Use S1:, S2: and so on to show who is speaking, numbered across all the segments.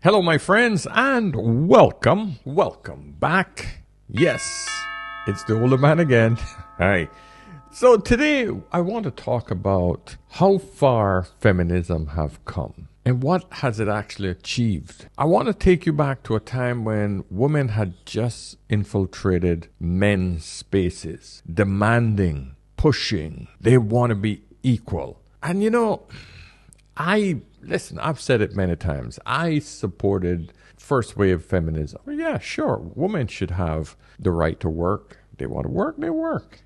S1: Hello, my friends, and welcome back. Yes, it's the older man again. Hi. So today I want to talk about how far feminism have come and what has it actually achieved. I want to take you back to a time when women had just infiltrated men's spaces, demanding, pushing. They want to be equal. And I've said it many times. I supported first wave feminism. Yeah, sure. Women should have the right to work. They want to work, they work,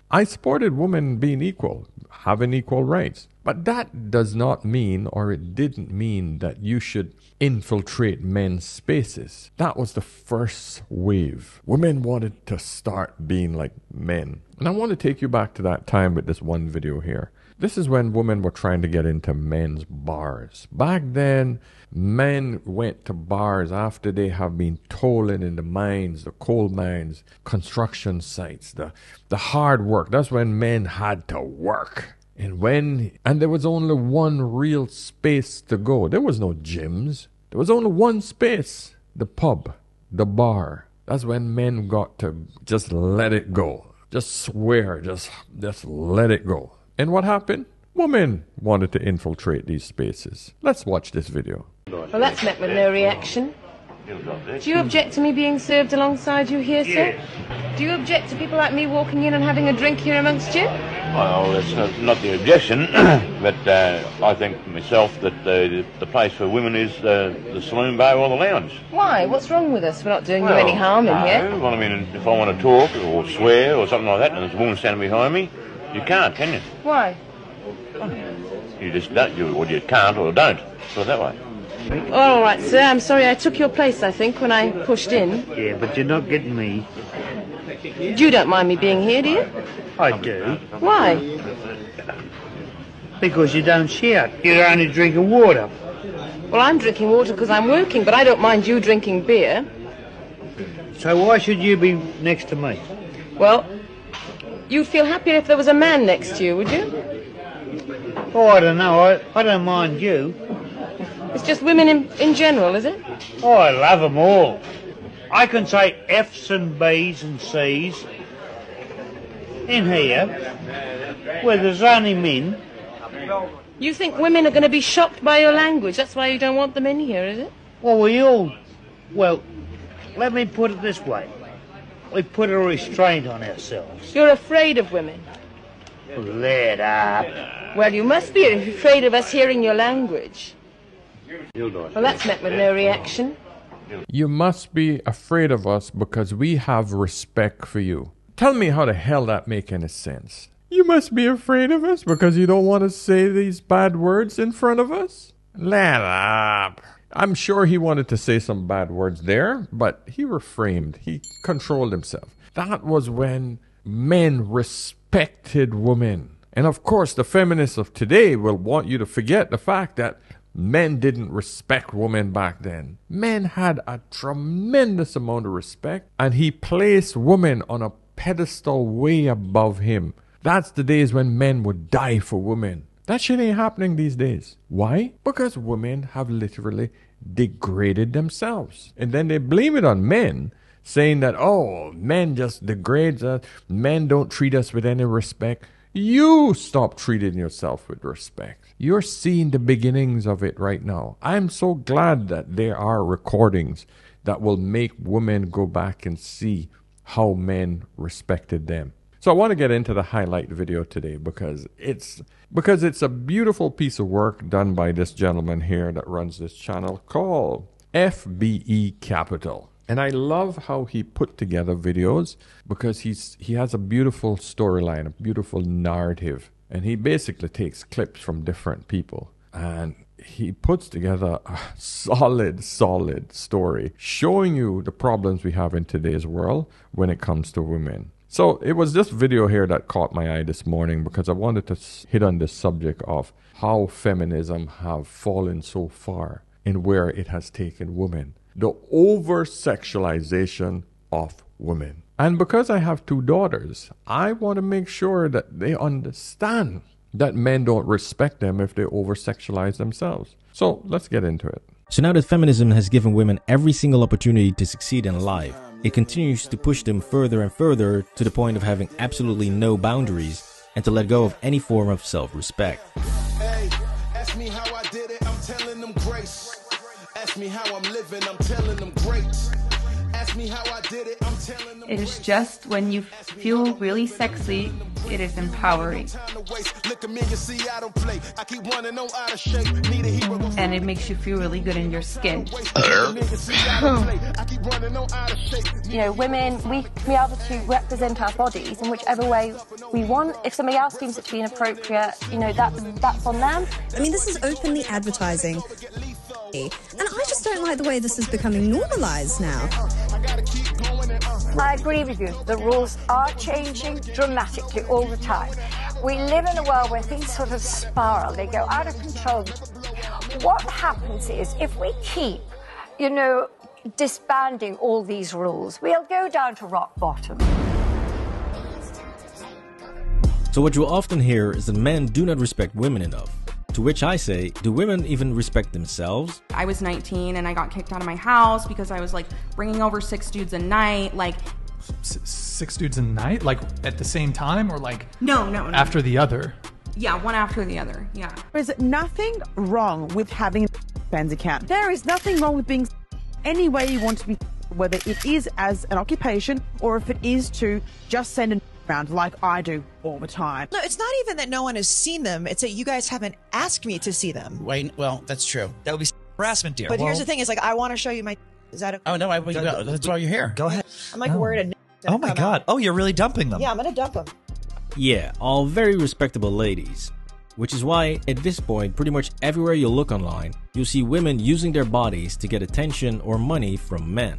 S1: I supported women being equal, having equal rights. But that does not mean, or it didn't mean, that you should infiltrate men's spaces. That was the first wave. Women wanted to start being like men. And I want to take you back to that time with this one video here. This is when women were trying to get into men's bars. Back then, men went to bars after they have been toiling in the mines, the coal mines, construction sites, the hard work. That's when men had to work. And there was only one real space to go. There was no gyms. There was only one space, the pub, the bar. That's when men got to just let it go. Just swear, just let it go. And what happened? Women wanted to infiltrate these spaces. Let's watch this video.
S2: Well, that's met with no reaction. Do you object to me being served alongside you here, sir? Do you object to people like me walking in and having a drink here amongst you?
S3: Well, that's not the objection, but I think myself that the place for women is the saloon, bar or the lounge.
S2: Why? What's wrong with us? We're not doing you any harm in here.
S3: Well, I mean, if I want to talk or swear or something like that and there's a woman standing behind me, you can't, can you?
S2: Why?
S3: You just don't. You can't or don't. Put it that way.
S2: All right, sir. I'm sorry I took your place, I think, when I pushed in.
S4: Yeah, but you're not getting me.
S2: You don't mind me being here, do you?
S4: I do.
S2: Why?
S4: Because you don't shout. You're only drinking water.
S2: Well, I'm drinking water because I'm working, but I don't mind you drinking beer.
S4: So why should you be next to me?
S2: Well, you'd feel happier if there was a man next to you, would you?
S4: Oh, I don't know. I don't mind you.
S2: It's just women in general, is it?
S4: Oh, I love them all. I can say F's and B's and C's in here where there's only men.
S2: You think women are going to be shocked by your language? That's why you don't want them in here, is it?
S4: Well, let me put it this way. We put a restraint on ourselves.
S2: You're afraid of women.
S4: Let up.
S2: Well, you must be afraid of us hearing your language. Well, that's met with no reaction.
S1: You must be afraid of us because we have respect for you. Tell me how the hell that make any sense. You must be afraid of us because you don't want to say these bad words in front of us? Let up. I'm sure he wanted to say some bad words there, but he refrained. He controlled himself. That was when men respected women. And of course, the feminists of today will want you to forget the fact that men didn't respect women back then. Men had a tremendous amount of respect, and he placed women on a pedestal way above him. That's the days when men would die for women. That shit ain't happening these days. Why? Because women have literally degraded themselves. And then they blame it on men, saying that, oh, men just degrade us. Men don't treat us with any respect. You stop treating yourself with respect. You're seeing the beginnings of it right now. I'm so glad that there are recordings that will make women go back and see how men respected them. So I want to get into the highlight video today because it's a beautiful piece of work done by this gentleman here that runs this channel called FBE Capital. And I love how he put together videos because he has a beautiful storyline, a beautiful narrative. And he basically takes clips from different people. And he puts together a solid story showing you the problems we have in today's world when it comes to women. So it was this video here that caught my eye this morning because I wanted to hit on the subject of how feminism have fallen so far and where it has taken women. The over-sexualization of women. And because I have two daughters, I want to make sure that they understand that men don't respect them if they over-sexualize themselves. So let's get into it.
S5: So now that feminism has given women every single opportunity to succeed in life, it continues to push them further and further to the point of having absolutely no boundaries and to let go of any form of self-respect.
S6: Hey, ask me how I did it, I'm telling them grace. Ask me how I'm living, I'm telling them great. Ask me how I did it, I'm telling them.
S7: It is just when you feel really sexy, it is empowering. And it makes you feel really good in your skin.
S8: You know, women, we can be able to represent our bodies in whichever way we want. If somebody else deems it to be inappropriate, you know, that's on them.
S9: I mean, this is openly advertising. And I just don't like the way this is becoming normalized now.
S8: I agree with you. The rules are changing dramatically all the time. We live in a world where things sort of spiral. They go out of control. What happens is if we keep, you know, disbanding all these rules, we'll go down to rock bottom.
S5: So what you'll often hear is that men do not respect women enough. To which I say, do women even respect themselves?
S10: I was 19 and I got kicked out of my house because I was like bringing over 6 dudes a night. Like
S11: 6 dudes a night? Like at the same time or like
S10: no.
S11: After the other?
S10: Yeah, one after the other. Yeah.
S12: There's nothing wrong with having a fans account. There is nothing wrong with being any way you want to be, whether it is as an occupation or if it is to just send an around like I do all the time.
S13: No, it's not even that no one has seen them. It's that you guys haven't asked me to see them.
S14: Wait, well, that's true. That would be harassment, dear.
S13: But here's the thing: is like I want to show you my. Is that okay?
S14: Oh no, that's why you're here. Go ahead.
S13: I'm like worried.
S14: Oh my god! Oh, you're really dumping them?
S13: Yeah, I'm gonna dump them.
S5: Yeah, all very respectable ladies. Which is why, at this point, pretty much everywhere you look online, you'll see women using their bodies to get attention or money from men.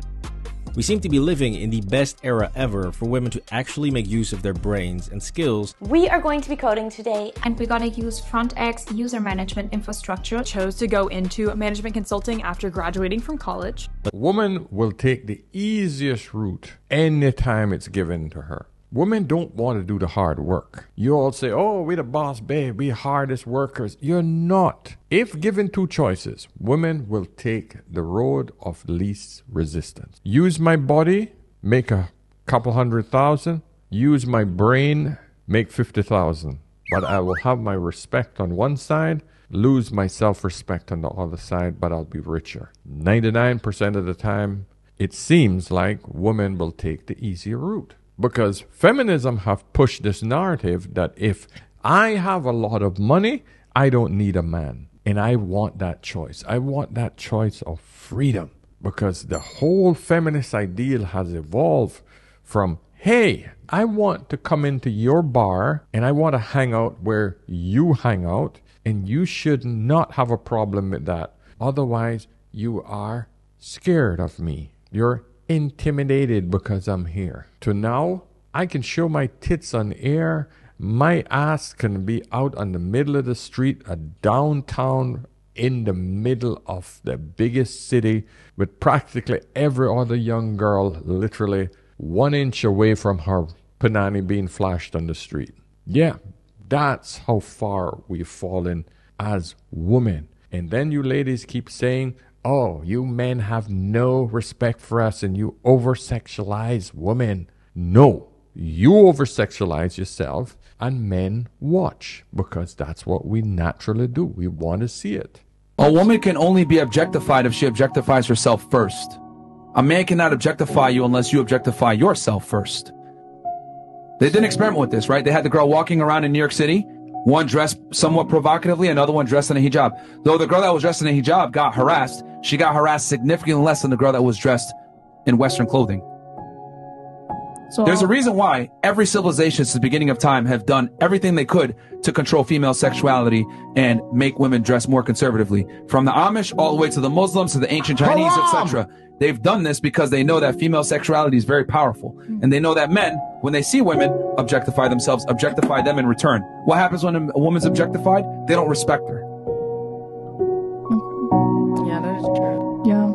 S5: We seem to be living in the best era ever for women to actually make use of their brains and skills.
S15: We are going to be coding today,
S16: and we're gonna use front-end user management infrastructure.
S17: Chose to go into management consulting after graduating from college.
S1: A woman will take the easiest route anytime it's given to her. Women don't want to do the hard work. You all say, oh, we're the boss, babe, we're hardest workers. You're not. If given two choices, women will take the road of least resistance. Use my body, make a couple $100,000. Use my brain, make $50,000. But I will have my respect on one side, lose my self-respect on the other side, but I'll be richer. 99% of the time, it seems like women will take the easier route. Because feminism have pushed this narrative that if I have a lot of money, I don't need a man. And I want that choice. I want that choice of freedom. Because the whole feminist ideal has evolved from, hey, I want to come into your bar and I want to hang out where you hang out. And you should not have a problem with that. Otherwise, you are scared of me. You're intimidated because I'm here. To now, I can show my tits on air. My ass can be out on the middle of the street, a downtown in the middle of the biggest city with practically every other young girl literally 1 inch away from her panani being flashed on the street. Yeah, that's how far we've fallen as women. And then you ladies keep saying, oh, you men have no respect for us and you over-sexualize women. No, you over-sexualize yourself and men watch because that's what we naturally do. We want to see it.
S18: A woman can only be objectified if she objectifies herself first. A man cannot objectify you unless you objectify yourself first. They did an experiment with this, right? They had the girl walking around in New York City, one dressed somewhat provocatively, another one dressed in a hijab. Though the girl that was dressed in a hijab got harassed, she got harassed significantly less than the girl that was dressed in Western clothing. So there's a reason why every civilization since the beginning of time have done everything they could to control female sexuality and make women dress more conservatively. From the Amish all the way to the Muslims to the ancient Chinese, etc. They've done this because they know that female sexuality is very powerful. And they know that men, when they see women objectify themselves, objectify them in return. What happens when a woman's objectified? They don't respect her.
S17: Yeah, that is true. Yeah.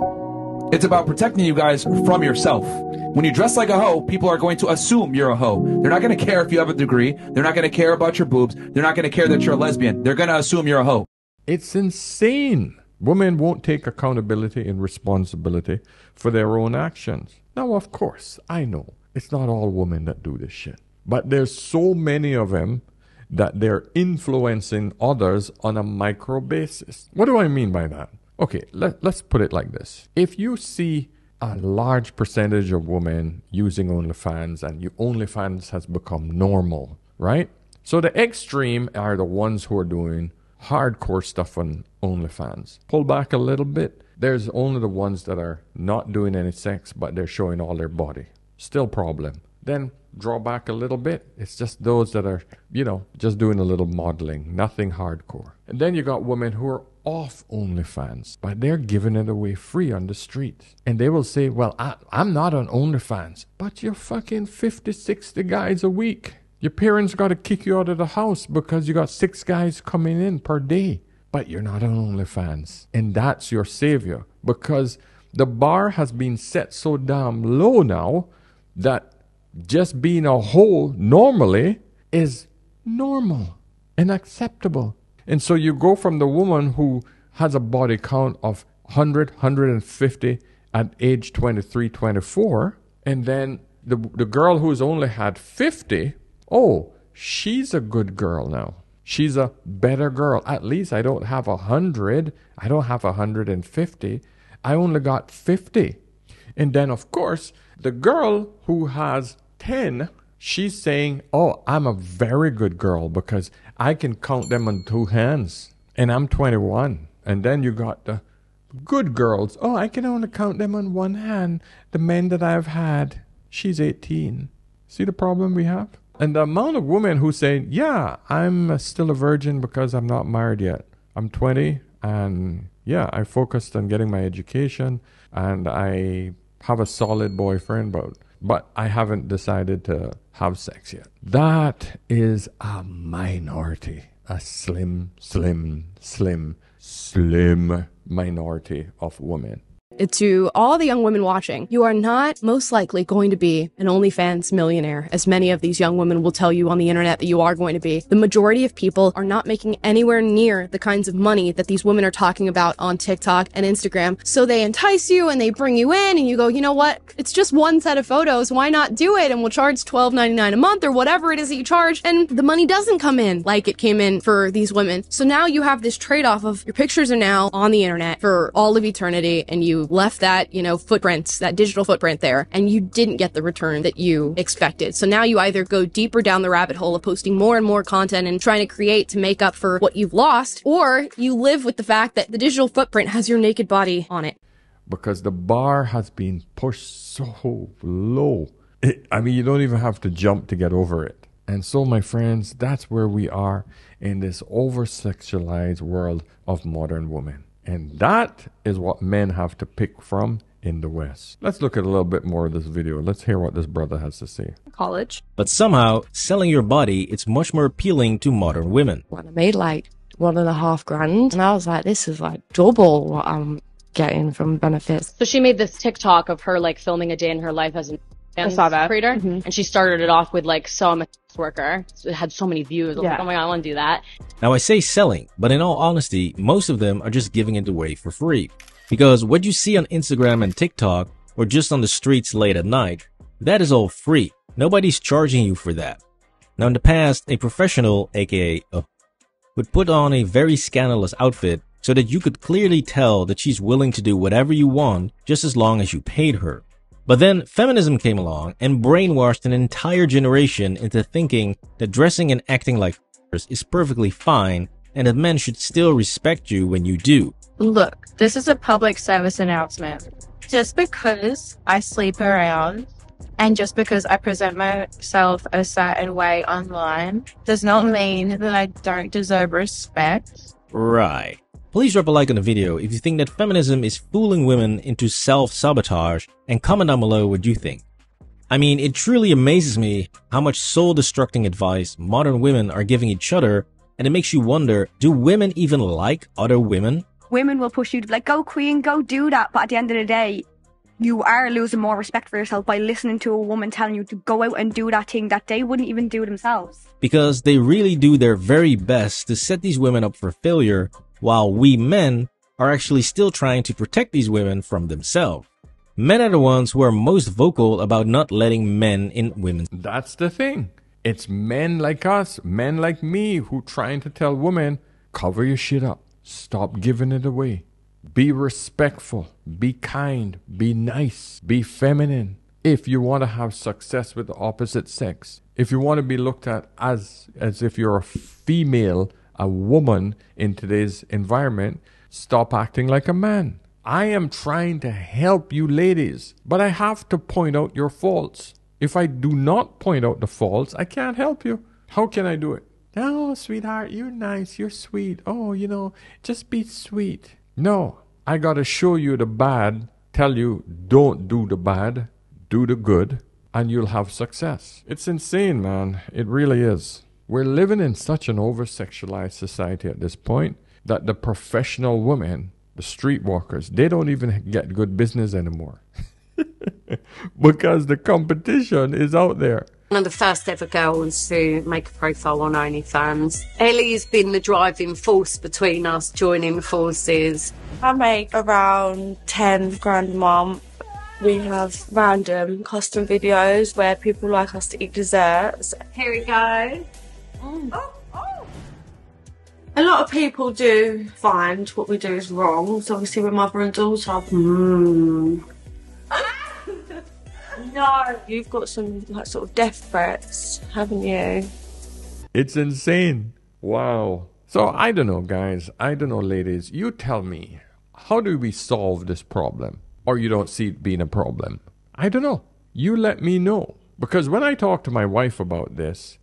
S18: It's about protecting you guys from yourself. When you dress like a hoe, people are going to assume you're a hoe. They're not going to care if you have a degree. They're not going to care about your boobs. They're not going to care that you're a lesbian. They're going to assume you're a hoe.
S1: It's insane Women won't take accountability and responsibility for their own actions. Now, of course, I know it's not all women that do this shit. But there's so many of them that they're influencing others on a micro basis. What do I mean by that? Okay, let's put it like this. If you see a large percentage of women using OnlyFans and OnlyFans has become normal, right? So the extreme are the ones who are doing hardcore stuff on OnlyFans. Pull back a little bit. There's only the ones that are not doing any sex, but they're showing all their body. Still problem. Then draw back a little bit. It's just those that are, just doing a little modeling, nothing hardcore. And then you got women who are off OnlyFans, but they're giving it away free on the street. And they will say, well, I'm not on OnlyFans, but you're fucking 50, 60 guys a week. Your parents got to kick you out of the house because you got 6 guys coming in per day, but you're not on OnlyFans. And that's your savior, because the bar has been set so damn low now that just being a hoe normally is normal and acceptable. And so you go from the woman who has a body count of 100, 150 at age 23, 24, and then the girl who's only had 50, oh, she's a good girl now. She's a better girl. At least I don't have 100. I don't have 150. I only got 50. And then, of course, the girl who has 10, she's saying, oh, I'm a very good girl because I can count them on 2 hands. And I'm 21. And then you got the good girls. Oh, I can only count them on 1 hand. The men that I've had. She's 18. See the problem we have? And the amount of women who say, yeah, I'm still a virgin because I'm not married yet. I'm 20 and yeah, I focused on getting my education and I have a solid boyfriend, but I haven't decided to have sex yet. That is a minority, a slim minority of women.
S19: To all the young women watching, you are not most likely going to be an OnlyFans millionaire, as many of these young women will tell you on the internet that you are going to be. The majority of people are not making anywhere near the kinds of money that these women are talking about on TikTok and Instagram. So they entice you and they bring you in and you go, you know what? It's just 1 set of photos. Why not do it? And we'll charge $12.99 a month or whatever it is that you charge. And the money doesn't come in like it came in for these women. So now you have this trade-off of your pictures are now on the internet for all of eternity and you left that, footprint, that digital footprint there, and you didn't get the return that you expected. So now you either go deeper down the rabbit hole of posting more and more content and trying to create to make up for what you've lost, or you live with the fact that the digital footprint has your naked body on it.
S1: Because the bar has been pushed so low. You don't even have to jump to get over it. And so, my friends, that's where we are in this over-sexualized world of modern women. And that is what men have to pick from in the West. Let's look at a little bit more of this video. Let's hear what this brother has to say.
S19: College.
S5: But somehow, selling your body is much more appealing to modern women.
S20: When I made like $1.5 grand, and I was like, this is like double what I'm getting from benefits.
S21: So she made this TikTok of her like filming a day in her life as an
S19: I saw that.
S21: creator, and she started it off with like, so I'm a worker. So it had so many views. I was like, oh my God, I want to do that.
S5: Now I say selling, but in all honesty, most of them are just giving it away for free. Because what you see on Instagram and TikTok, or just on the streets late at night, that is all free. Nobody's charging you for that. Now in the past, a professional, aka would put on a very scandalous outfit so that you could clearly tell that she's willing to do whatever you want just as long as you paid her. But then feminism came along and brainwashed an entire generation into thinking that dressing and acting like is perfectly fine and that men should still respect you when you do.
S22: Look, this is a public service announcement. Just because I sleep around and just because I present myself a certain way online does not mean that I don't deserve respect.
S5: Right. Please drop a like on the video if you think that feminism is fooling women into self-sabotage, and comment down below what you think. It truly amazes me how much soul-destructing advice modern women are giving each other, and it makes you wonder, do women even like other women?
S23: Women will push you to like, go queen, go do that, but at the end of the day, you are losing more respect for yourself by listening to a woman telling you to go out and do that thing that they wouldn't even do themselves.
S5: Because they really do their very best to set these women up for failure, while we men are actually still trying to protect these women from themselves. Men are the ones who are most vocal about not letting men in women's.
S1: That's the thing. It's men like us, men like me, who trying to tell women, cover your shit up. Stop giving it away. Be respectful. Be kind. Be nice. Be feminine. If you want to have success with the opposite sex, if you want to be looked at as if you're a female, a woman in today's environment, stop acting like a man. I am trying to help you ladies, but I have to point out your faults. If I do not point out the faults, I can't help you. How can I do it? Oh, sweetheart, you're nice, you're sweet. Oh, just be sweet. No, I got to show you the bad, tell you don't do the bad, do the good, and you'll have success. It's insane, man. It really is. We're living in such an over-sexualized society at this point that the professional women, the streetwalkers, they don't even get good business anymore. Because the competition is out there.
S2: One of the first ever girls to make a profile on OnlyFans. Ellie's been the driving force between us joining forces.
S22: I make around 10 grand a month. We have random custom videos where people like us to eat desserts.
S2: Here we go.
S22: A lot of people do find what we do is wrong. So obviously we're mother and daughter. No, you've got some sort of death threats, haven't you?
S1: It's insane. Wow. So I don't know, guys. I don't know, ladies. You tell me, how do we solve this problem? Or you don't see it being a problem? I don't know. You let me know. Because when I talk to my wife about this,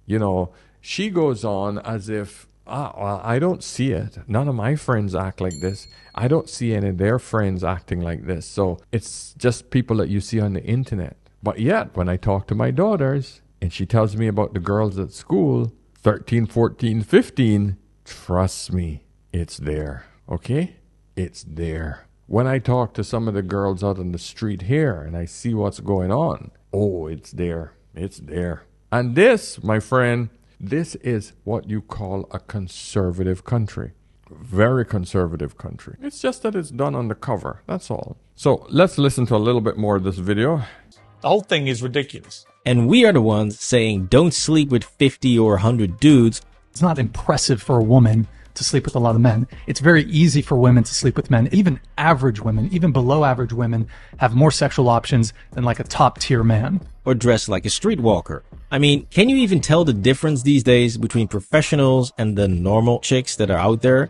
S1: she goes on as if, well, I don't see it. None of my friends act like this. I don't see any of their friends acting like this. So it's just people that you see on the internet. But yet, when I talk to my daughters, and she tells me about the girls at school, 13, 14, 15, trust me, it's there. Okay? It's there. When I talk to some of the girls out on the street here, and I see what's going on, oh, it's there. It's there. And this, my friend, this is what you call a conservative country. Very conservative country. It's just that it's done on the cover. That's all. So let's listen to a little bit more of this video.
S3: The whole thing is ridiculous.
S5: And we are the ones saying don't sleep with 50 or 100 dudes.
S11: It's not impressive for a woman to sleep with a lot of men. It's very easy for women to sleep with men. Even average women, even below average women, have more sexual options than like a top tier man.
S5: Or dress like a streetwalker. I mean, can you even tell the difference these days between professionals and the normal chicks that are out there?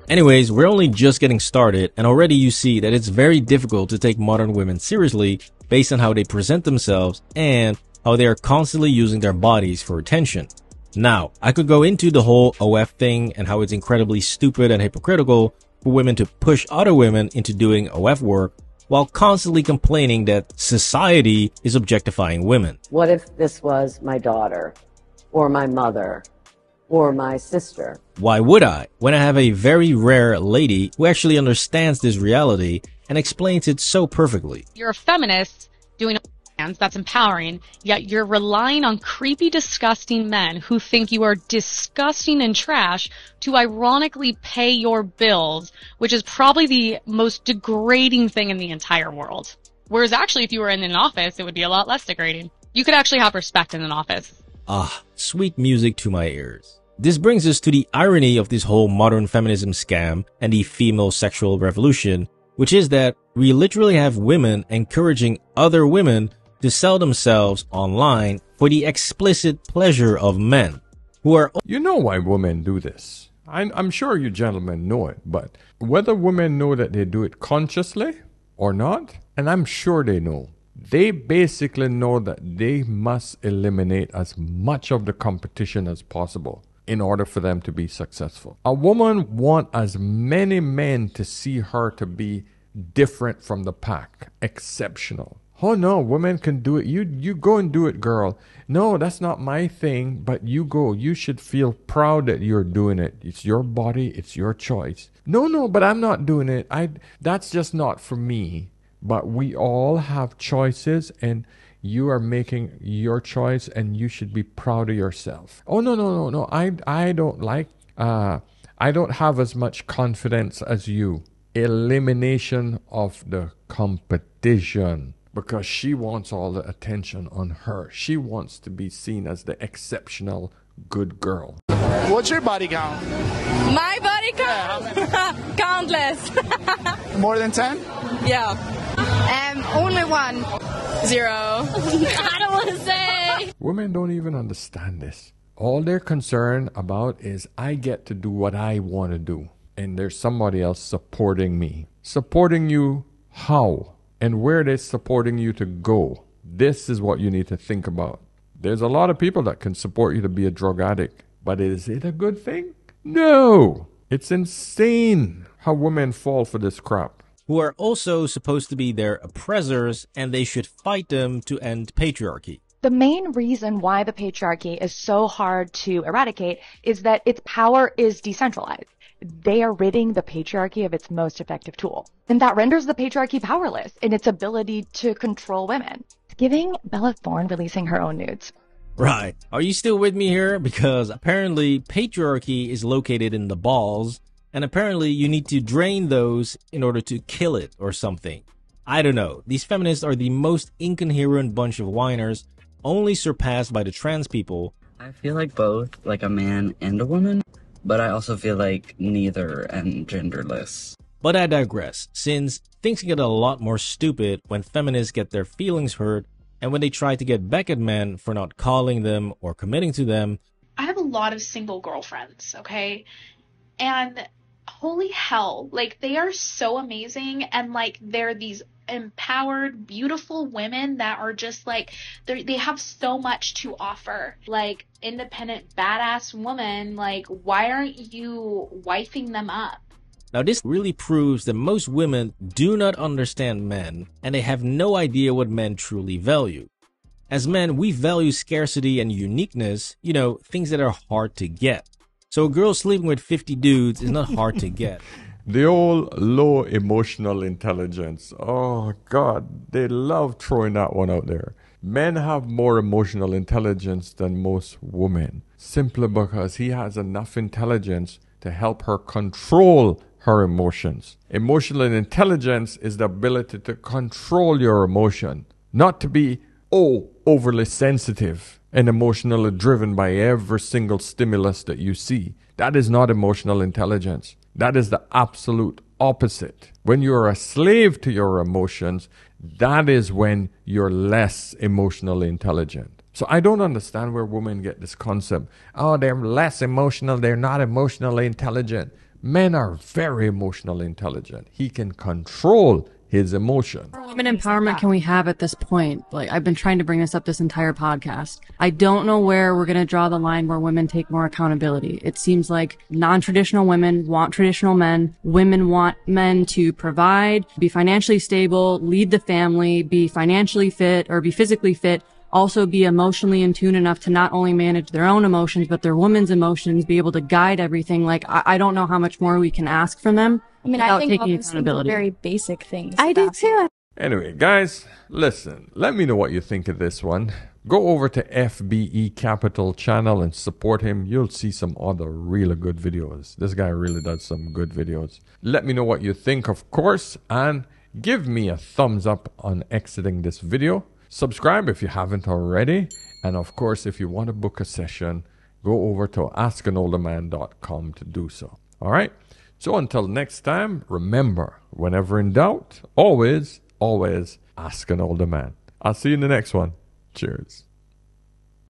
S5: Anyways, we're only just getting started, and already you see that it's very difficult to take modern women seriously based on how they present themselves and how they are constantly using their bodies for attention. Now, I could go into the whole OF thing and how it's incredibly stupid and hypocritical for women to push other women into doing OF work while constantly complaining that society is objectifying women.
S2: What if this was my daughter, or my mother, or my sister?
S5: Why would I, when I have a very rare lady who actually understands this reality and explains it so perfectly?
S4: You're a feminist doing that's empowering, yet you're relying on creepy, disgusting men who think you are disgusting and trash to ironically pay your bills, which is probably the most degrading thing in the entire world. Whereas actually, if you were in an office, it would be a lot less degrading. You could actually have respect in an office.
S5: Ah, sweet music to my ears. This brings us to the irony of this whole modern feminism scam and the female sexual revolution, which is that we literally have women encouraging other women to sell themselves online for the explicit pleasure of men who are...
S1: You know why women do this. I'm sure you gentlemen know it, but whether women know that they do it consciously or not, and I'm sure they know, they basically know that they must eliminate as much of the competition as possible in order for them to be successful. A woman wants as many men to see her to be different from the pack, exceptional. Oh no, women can do it. You go and do it, girl. No, that's not my thing, but you go. You should feel proud that you're doing it. It's your body, it's your choice. No, but I'm not doing it. That's just not for me. But we all have choices, and you are making your choice, and you should be proud of yourself. Oh no. I don't have as much confidence as you. elimination of the competition, because she wants all the attention on her. She wants to be seen as the exceptional good girl.
S6: What's your body count?
S7: My body count? Countless.
S6: More than 10?
S7: Yeah. Only 1. 0. I don't want to say.
S1: Women don't even understand this. All they're concerned about is I get to do what I want to do. And there's somebody else supporting me. Supporting you how? And where they're supporting you to go. This is what you need to think about. There's a lot of people that can support you to be a drug addict. But is it a good thing? No. It's insane how women fall for this crap.
S5: Who are also supposed to be their oppressors, and they should fight them to end patriarchy.
S9: The main reason why the patriarchy is so hard to eradicate is that its power is decentralized. They are ridding the patriarchy of its most effective tool. And that renders the patriarchy powerless in its ability to control women. It's giving Bella Thorne releasing her own nudes.
S5: Right. Are you still with me here? Because apparently patriarchy is located in the balls, and apparently you need to drain those in order to kill it or something. I don't know. These feminists are the most incoherent bunch of whiners, only surpassed by the trans people.
S24: I feel like both, like a man and a woman, but I also feel like neither and genderless.
S5: But I digress, since things get a lot more stupid when feminists get their feelings hurt and when they try to get back at men for not calling them or committing to them.
S25: I have a lot of single girlfriends, okay? And holy hell, like, they are so amazing, and like they're these empowered, beautiful women that are just like, they have so much to offer. Like, independent, badass woman, like, why aren't you wifing them up?
S5: Now this really proves that most women do not understand men, and they have no idea what men truly value. As men, we value scarcity and uniqueness, you know, things that are hard to get. So a girl sleeping with 50 dudes is not hard to get.
S1: The old low emotional intelligence. Oh God, they love throwing that one out there. Men have more emotional intelligence than most women, simply because he has enough intelligence to help her control her emotions. Emotional intelligence is the ability to control your emotion, not to be overly sensitive and emotionally driven by every single stimulus that you see. That is not emotional intelligence. That is the absolute opposite. When you're a slave to your emotions, that is when you're less emotionally intelligent. So I don't understand where women get this concept. Oh, they're less emotional. They're not emotionally intelligent. Men are very emotionally intelligent. He can control his emotion.
S26: What women empowerment can we have at this point? Like, I've been trying to bring this up this entire podcast. I don't know where we're going to draw the line where women take more accountability. It seems like non-traditional women want traditional men. Women want men to provide, be financially stable, lead the family, be financially fit or be physically fit, also be emotionally in tune enough to not only manage their own emotions, but their women's emotions, be able to guide everything. Like, I don't know how much more we can ask from them.
S16: I mean, I think all these things are very basic things.
S26: I do too.
S1: Anyway, guys, listen, let me know what you think of this one. Go over to FBE Capital channel and support him. You'll see some other really good videos. This guy really does some good videos. Let me know what you think, of course, and give me a thumbs up on exiting this video. Subscribe if you haven't already. And of course, if you want to book a session, go over to askanolderman.com to do so. All right? So until next time, remember, whenever in doubt, always ask an older man. I'll see you in the next one. Cheers.